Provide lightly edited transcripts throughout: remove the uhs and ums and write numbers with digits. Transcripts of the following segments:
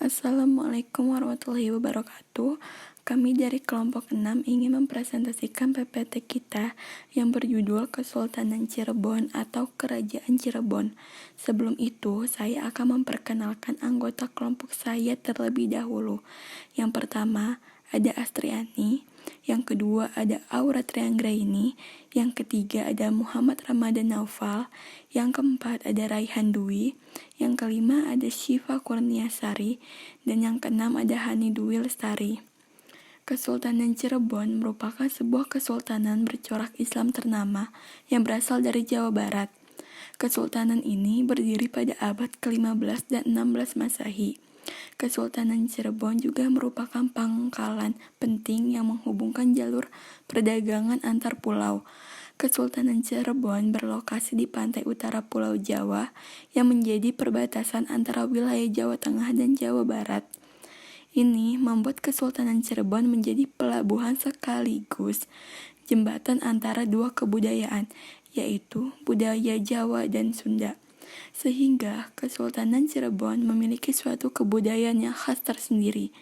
Assalamualaikum warahmatullahi wabarakatuh. Kami dari kelompok 6 ingin mempresentasikan PPT kita yang berjudul Kesultanan Cirebon atau Kerajaan Cirebon. Sebelum itu, saya akan memperkenalkan anggota kelompok saya terlebih dahulu. Yang pertama, ada Astriani. Yang kedua ada Aura Trianggraini. Yang ketiga ada Muhammad Ramadan Naufal. Yang keempat ada Raihan Dwi. Yang kelima ada Syifa Kurniasari. Dan yang keenam ada Hani Dwi Lestari. Kesultanan Cirebon merupakan sebuah kesultanan bercorak Islam ternama yang berasal dari Jawa Barat. Kesultanan ini berdiri pada abad ke-15 dan 16 Masehi. Kesultanan Cirebon juga merupakan pangkalan penting yang menghubungkan jalur perdagangan antar pulau. Kesultanan Cirebon berlokasi di pantai utara Pulau Jawa yang menjadi perbatasan antara wilayah Jawa Tengah dan Jawa Barat. Ini membuat Kesultanan Cirebon menjadi pelabuhan sekaligus jembatan antara dua kebudayaan, yaitu budaya Jawa dan Sunda. Sehingga Kesultanan Cirebon memiliki suatu kebudayaan yang khas tersendiri,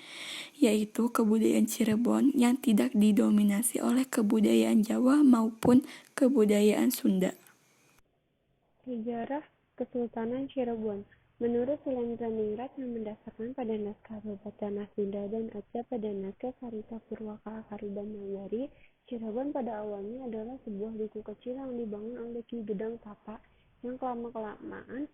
yaitu kebudayaan Cirebon yang tidak didominasi oleh kebudayaan Jawa maupun kebudayaan Sunda. Sejarah Kesultanan Cirebon. Menurut Suleman yang mendasarkan pada naskah Babatana Sunda dan Aceh pada naskah Karita Purwaka Kariban Nagari, Cirebon pada awalnya adalah sebuah duku kecil yang dibangun oleh Ki Gedang Tapa yang kelama-kelamaan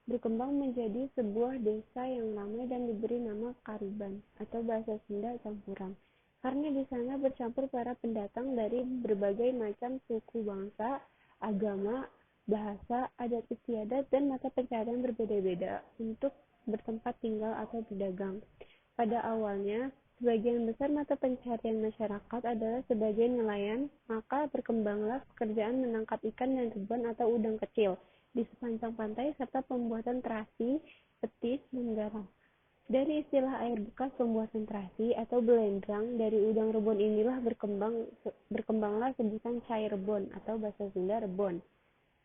berkembang menjadi sebuah desa yang ramai dan diberi nama Kariban atau bahasa Sunda campuran. Karena di sana bercampur para pendatang dari berbagai macam suku bangsa, agama, bahasa, adat istiadat, dan mata pencaharian berbeda-beda untuk bertempat tinggal atau berdagang. Pada awalnya, sebagian besar mata pencaharian masyarakat adalah sebagai nelayan, maka berkembanglah pekerjaan menangkap ikan dan rebon atau udang kecil di sepanjang pantai serta pembuatan terasi, petis, dan garam. Dari istilah air bekas pembuatan terasi atau belendrang dari udang rebon inilah berkembanglah sebutan cai rebon atau bahasa Sunda rebon,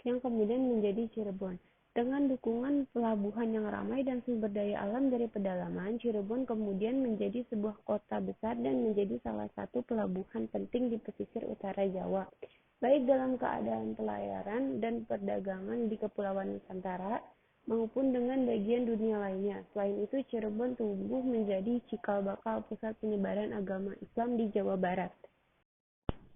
yang kemudian menjadi Cirebon. Dengan dukungan pelabuhan yang ramai dan sumber daya alam dari pedalaman, Cirebon kemudian menjadi sebuah kota besar dan menjadi salah satu pelabuhan penting di pesisir utara Jawa, baik dalam keadaan pelayaran dan perdagangan di Kepulauan Nusantara maupun dengan bagian dunia lainnya. Selain itu, Cirebon tumbuh menjadi cikal bakal pusat penyebaran agama Islam di Jawa Barat.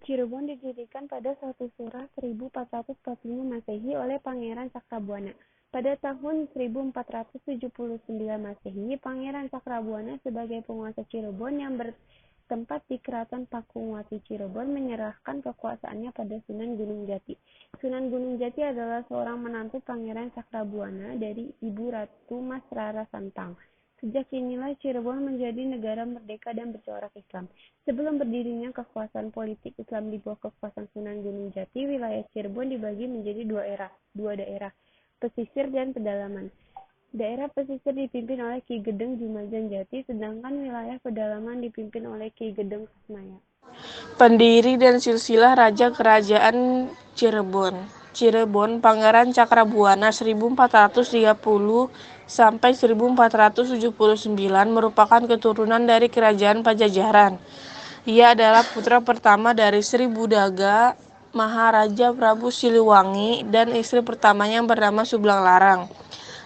Cirebon didirikan pada 1 Surah 1445 Masehi oleh Pangeran Cakrabuana. Pada tahun 1479 Masehi, Pangeran Cakrabuana sebagai penguasa Cirebon yang bertempat di Keraton Pakungwati Cirebon menyerahkan kekuasaannya pada Sunan Gunung Jati. Sunan Gunung Jati adalah seorang menantu Pangeran Cakrabuana dari Ibu Ratu Mas Rara Santang. Sejak inilah Cirebon menjadi negara merdeka dan bercorak Islam. Sebelum berdirinya kekuasaan politik Islam di bawah kekuasaan Sunan Gunung Jati, wilayah Cirebon dibagi menjadi dua daerah, pesisir dan pedalaman. Daerah pesisir dipimpin oleh Ki Gedeng Jumajan Jati, sedangkan wilayah pedalaman dipimpin oleh Ki Gedeng Kasmaya. Pendiri dan silsilah Raja Kerajaan Cirebon. Cirebon, Pangeran Cakrabuana 1430 sampai 1479 merupakan keturunan dari Kerajaan Pajajaran. Ia adalah putra pertama dari Sri Budaga Maharaja Prabu Siliwangi dan istri pertamanya yang bernama Sublang Larang.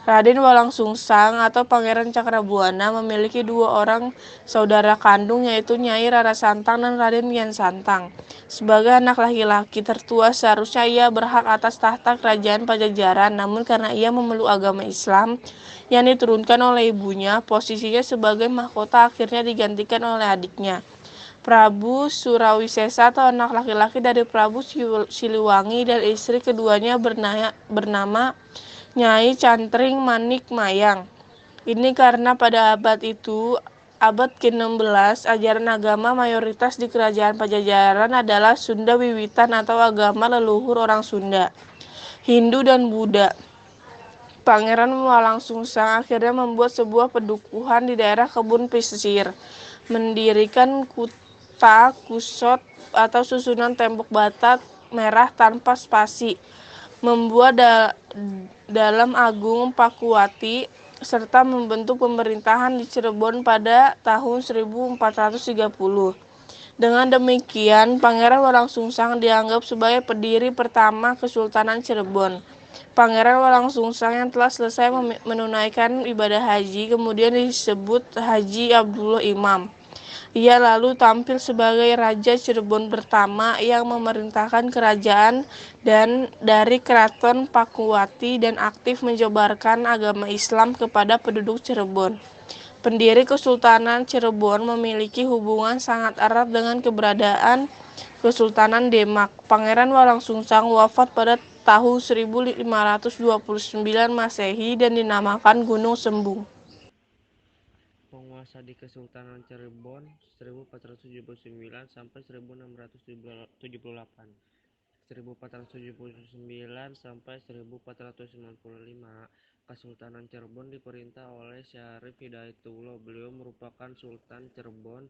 Raden Walangsungsang atau Pangeran Cakrabuana memiliki 2 orang saudara kandung, yaitu Nyai Rara Santang dan Raden Kian Santang. Sebagai anak laki-laki tertua, seharusnya ia berhak atas tahta kerajaan Pajajaran, namun karena ia memeluk agama Islam yang diturunkan oleh ibunya, posisinya sebagai mahkota akhirnya digantikan oleh adiknya, Prabu Surawisesa atau anak laki-laki dari Prabu Siliwangi, dan istri keduanya bernama Nyai Cantring Manik Mayang. Ini karena pada abad itu, abad ke-16, ajaran agama mayoritas di kerajaan Pajajaran adalah Sunda Wiwitan atau agama leluhur orang Sunda, Hindu dan Buddha. Pangeran Walangsungsang akhirnya membuat sebuah pedukuhan di daerah kebun pesisir, mendirikan kuta kusot atau susunan tembok bata merah tanpa spasi, membuat dalam Agung Pakuwati serta membentuk pemerintahan di Cirebon pada tahun 1430. Dengan demikian, Pangeran Walangsungsang dianggap sebagai pendiri pertama Kesultanan Cirebon. Pangeran Walangsungsang yang telah selesai menunaikan ibadah haji kemudian disebut Haji Abdullah Imam. Ia lalu tampil sebagai Raja Cirebon pertama yang memerintahkan kerajaan dan dari Keraton Pakuwati dan aktif menyebarkan agama Islam kepada penduduk Cirebon. Pendiri Kesultanan Cirebon memiliki hubungan sangat erat dengan keberadaan Kesultanan Demak. Pangeran Walangsungsang wafat pada tahun 1529 Masehi dan dinamakan Gunung Sembung. Penguasa di Kesultanan Cirebon 1479 sampai 1678. 1479 sampai 1495, Kesultanan Cirebon diperintah oleh Syarif Hidayatullah. Beliau merupakan Sultan Cirebon,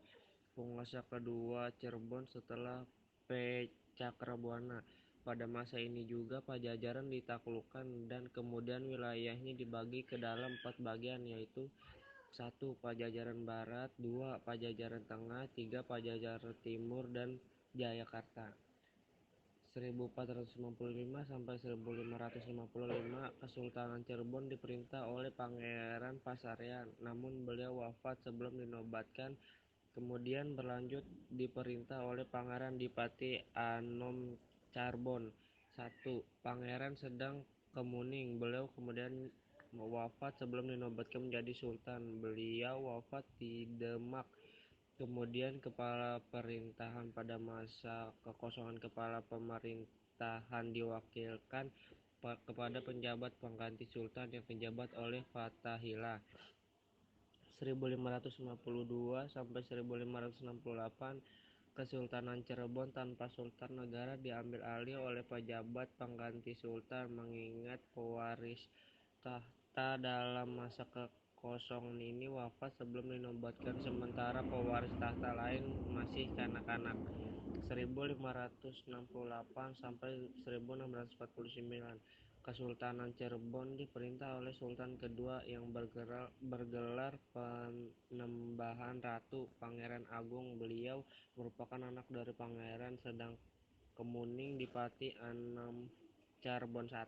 penguasa kedua Cirebon setelah P. Cakrabuana. Pada masa ini juga Pajajaran ditaklukkan dan kemudian wilayahnya dibagi ke dalam 4 bagian, yaitu 1. Pajajaran Barat, 2. Pajajaran Tengah, 3. Pajajaran Timur, dan Jayakarta. 1495 sampai 1555, Kesultanan Cirebon diperintah oleh Pangeran Pasarian, namun beliau wafat sebelum dinobatkan. Kemudian berlanjut diperintah oleh Pangeran Dipati Anom Charbon. 1. Pangeran Sedang Kemuning, beliau kemudian wafat sebelum dinobatkan menjadi sultan. Beliau wafat di Demak. Kemudian kepala pemerintahan pada masa kekosongan kepala pemerintahan diwakilkan kepada penjabat pengganti sultan yang penjabat oleh Fathahillah. 1552 sampai 1568, Kesultanan Cirebon tanpa sultan negara diambil alih oleh pejabat pengganti sultan mengingat pewaris tahta dalam masa kekosongan ini wafat sebelum dinobatkan, sementara pewaris tahta lain masih kanak-kanak. 1568 sampai 1649, Kesultanan Cirebon diperintah oleh Sultan kedua yang bergelar Panembahan Ratu, Pangeran Agung. Beliau merupakan anak dari Pangeran Sedang Kemuning Dipati Anom Charbon I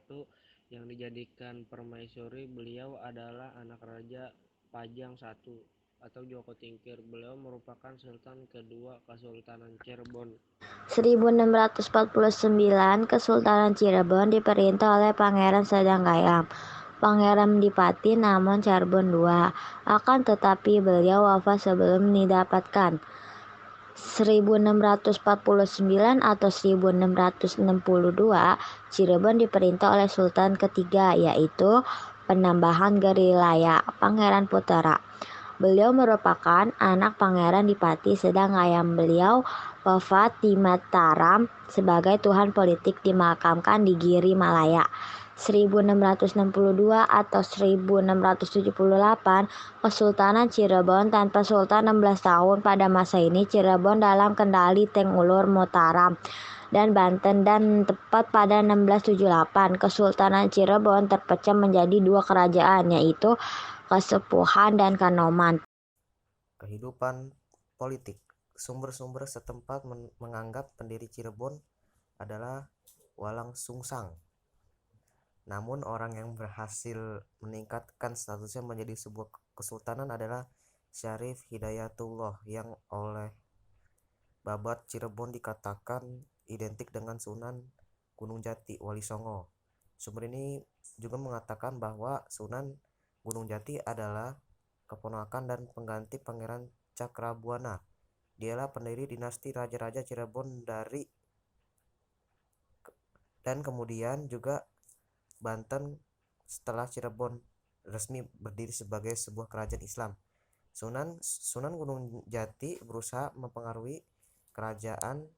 yang dijadikan permaisuri. Beliau adalah anak Raja Pajang I atau Joko Tingkir. Beliau merupakan Sultan kedua Kesultanan Cirebon. 1649, Kesultanan Cirebon diperintah oleh Pangeran Sedang Gayam, Pangeran Dipati Namon Charbon II. Akan tetapi beliau wafat sebelum didapatkan. 1649 atau 1662, Cirebon diperintah oleh Sultan ketiga, yaitu Penambahan Gerilaya, Pangeran Putera. Beliau merupakan anak Pangeran Dipati Sedang Gayam. Beliau wafat di Mataram sebagai Tuhan politik, dimakamkan di Giri Malaya. 1662 atau 1678, Kesultanan Cirebon tanpa sultan 16 tahun. Pada masa ini Cirebon dalam kendali Teng Ulur, Mataram, dan Banten, dan tepat pada 1678 Kesultanan Cirebon terpecah menjadi 2 kerajaan, yaitu Kasepuhan dan Kanoman. Kehidupan politik. Sumber-sumber setempat menganggap pendiri Cirebon adalah Walangsungsang. Namun orang yang berhasil meningkatkan statusnya menjadi sebuah kesultanan adalah Syarif Hidayatullah, yang oleh Babat Cirebon dikatakan identik dengan Sunan Gunung Jati Wali Songo. Sumber ini juga mengatakan bahwa Sunan Gunung Jati adalah keponakan dan pengganti Pangeran Cakrabuana. Dialah pendiri dinasti Raja-Raja Cirebon dan kemudian juga Banten setelah Cirebon resmi berdiri sebagai sebuah kerajaan Islam. Sunan Gunung Jati berusaha mempengaruhi kerajaan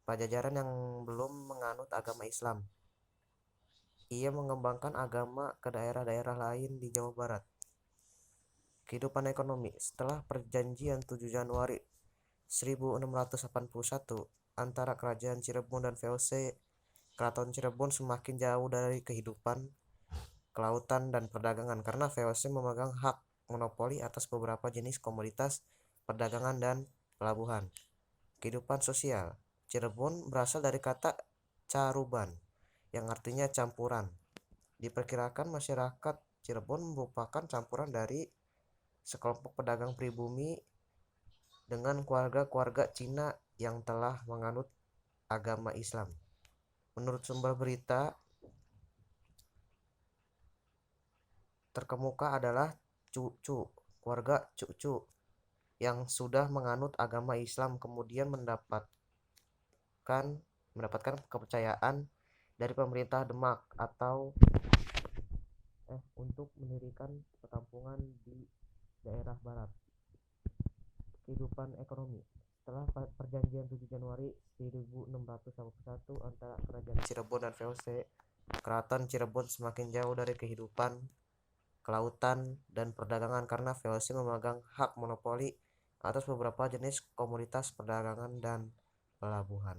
Pajajaran yang belum menganut agama Islam. Ia mengembangkan agama ke daerah-daerah lain di Jawa Barat. Kehidupan ekonomi. Setelah perjanjian 7 Januari 1681 antara kerajaan Cirebon dan VOC, Keraton Cirebon semakin jauh dari kehidupan kelautan, dan perdagangan karena VOC memegang hak monopoli atas beberapa jenis komoditas perdagangan dan pelabuhan. Kehidupan sosial. Cirebon berasal dari kata caruban yang artinya campuran. Diperkirakan masyarakat Cirebon merupakan campuran dari sekelompok pedagang pribumi dengan keluarga-keluarga Cina yang telah menganut agama Islam. Menurut sumber berita terkemuka adalah Cucu, keluarga Cucu yang sudah menganut agama Islam kemudian mendapatkan kepercayaan dari pemerintah Demak untuk mendirikan perkampungan di daerah barat. Kehidupan ekonomi. Setelah perjanjian 7 Januari 1651 antara Kerajaan Cirebon dan VOC, Keraton Cirebon semakin jauh dari kehidupan kelautan dan perdagangan karena VOC memegang hak monopoli atas beberapa jenis komoditas perdagangan dan pelabuhan.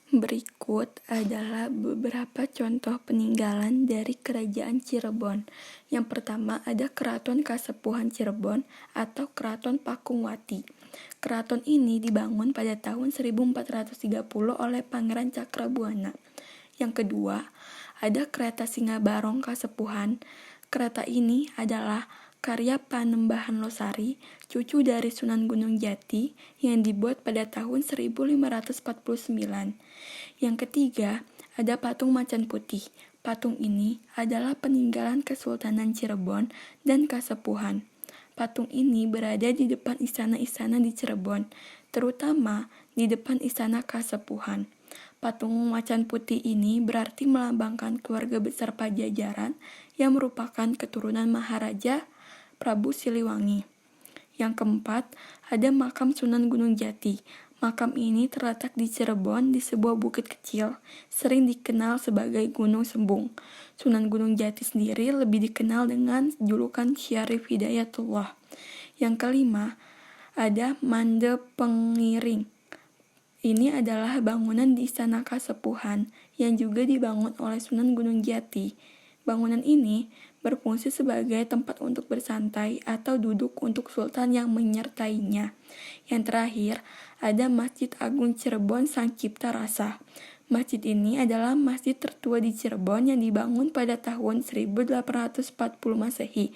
Berikut adalah beberapa contoh peninggalan dari Kerajaan Cirebon. Yang pertama ada Keraton Kasepuhan Cirebon atau Keraton Pakungwati. Keraton ini dibangun pada tahun 1430 oleh Pangeran Cakrabuana. Yang kedua, ada Kereta Singabarong Kasepuhan. Kereta ini adalah karya Panembahan Losari, cucu dari Sunan Gunung Jati, yang dibuat pada tahun 1549. Yang ketiga, ada patung Macan Putih. Patung ini adalah peninggalan Kesultanan Cirebon dan Kasepuhan. Patung ini berada di depan istana-istana di Cirebon, terutama di depan istana Kasepuhan. Patung Macan Putih ini berarti melambangkan keluarga besar Pajajaran yang merupakan keturunan Maharaja Prabu Siliwangi. Yang keempat, ada makam Sunan Gunung Jati. Makam ini terletak di Cirebon di sebuah bukit kecil, sering dikenal sebagai Gunung Sembung. Sunan Gunung Jati sendiri lebih dikenal dengan julukan Syarif Hidayatullah. Yang kelima, ada Mande Pengiring. Ini adalah bangunan di Istana Kasepuhan yang juga dibangun oleh Sunan Gunung Jati. Bangunan ini berfungsi sebagai tempat untuk bersantai atau duduk untuk sultan yang menyertainya. Yang terakhir, ada Masjid Agung Cirebon Sang Cipta Rasa. Masjid ini adalah masjid tertua di Cirebon yang dibangun pada tahun 1840 Masehi.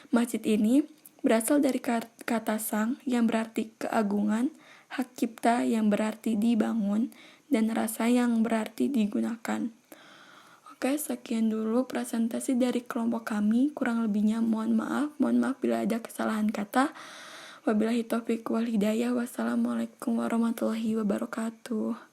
Masjid ini berasal dari kata sang yang berarti keagungan, hak cipta yang berarti dibangun, dan rasa yang berarti digunakan. Oke, sekian dulu presentasi dari kelompok kami. Kurang lebihnya mohon maaf bila ada kesalahan kata. Wabillahi taufiq wal hidayah. Wassalamualaikum warahmatullahi wabarakatuh.